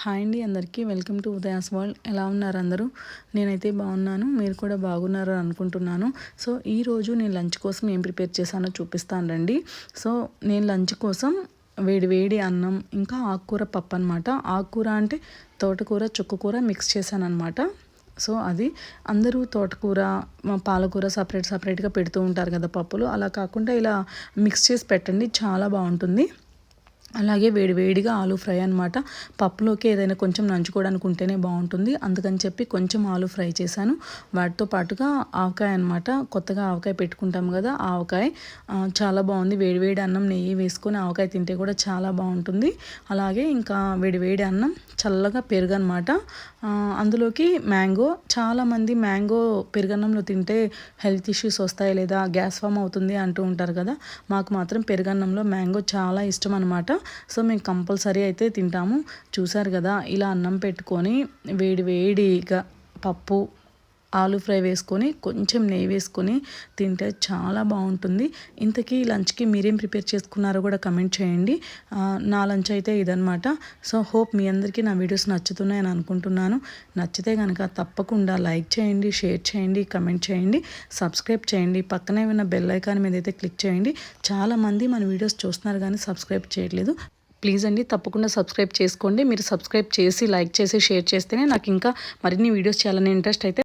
Hi అండి అందరికీ welcome to Udaya's world. ఎలా ఉన్నారు అందరూ? నేనైతే బాగున్నాను, మీరు కూడా బాగున్నారు అనుకుంటున్నాను. సో ఈరోజు నేను లంచ్ కోసం ఏం ప్రిపేర్ చేశానో చూపిస్తాను రండి. సో నేను లంచ్ కోసం వేడి వేడి అన్నం ఇంకా ఆకుకూర పప్పు అనమాట. ఆకుకూర అంటే తోటకూర చుక్కకూర మిక్స్ చేశాను అనమాట. సో అది అందరూ తోటకూర పాలకూర సపరేట్గా పెడుతూ ఉంటారు కదా పప్పులు, అలా కాకుండా ఇలా మిక్స్ చేసి పెట్టండి, చాలా బాగుంటుంది. అలాగే వేడివేడిగా ఆలూ ఫ్రై అనమాట. పప్పులోకి ఏదైనా కొంచెం నంచుకోవడానికి ఉంటేనే బాగుంటుంది, అందుకని చెప్పి కొంచెం ఆలూ ఫ్రై చేశాను. వాటితో పాటుగా ఆవకాయ అనమాట, కొత్తగా ఆవకాయ పెట్టుకుంటాం కదా, ఆవకాయ చాలా బాగుంది. వేడివేడి అన్నం నెయ్యి వేసుకొని ఆవకాయ తింటే కూడా చాలా బాగుంటుంది. అలాగే ఇంకా వేడివేడి అన్నం, చల్లగా పెరుగు అనమాట. అందులోకి మ్యాంగో. చాలామంది మ్యాంగో పెరుగన్నంలో తింటే హెల్త్ ఇష్యూస్ వస్తాయి లేదా గ్యాస్ ఫామ్ అవుతుంది అంటూ ఉంటారు కదా. మాకు మాత్రం పెరుగన్నంలో మ్యాంగో చాలా ఇష్టం అనమాట. సో మేము కంపల్సరీ అయితే తింటాము. చూసారు కదా, ఇలా అన్నం పెట్టుకొని వేడివేడిగా పప్పు ఆలూ ఫ్రై వేసుకొని కొంచెం నెయ్యి వేసుకొని తింటే చాలా బాగుంటుంది. ఇంతకీ లంచ్కి మీరేం ప్రిపేర్ చేసుకున్నారో కూడా కమెంట్ చేయండి. నా లంచ్ అయితే ఇదనమాట. సో హోప్ మీ అందరికీ నా వీడియోస్ నచ్చుతున్నాయని అనుకుంటున్నాను. నచ్చితే కనుక తప్పకుండా లైక్ చేయండి, షేర్ చేయండి, కమెంట్ చేయండి, సబ్స్క్రైబ్ చేయండి. పక్కనే ఉన్న బెల్ ఐకాన్ మీద అయితే క్లిక్ చేయండి. చాలామంది మన వీడియోస్ చూస్తున్నారు కానీ సబ్స్క్రైబ్ చేయట్లేదు. ప్లీజ్ అండి, తప్పకుండా సబ్స్క్రైబ్ చేసుకోండి. మీరు సబ్స్క్రైబ్ చేసి లైక్ చేసి షేర్ చేస్తేనే నాకు ఇంకా మరిన్ని వీడియోస్ చేయాలనే ఇంట్రెస్ట్ అయితే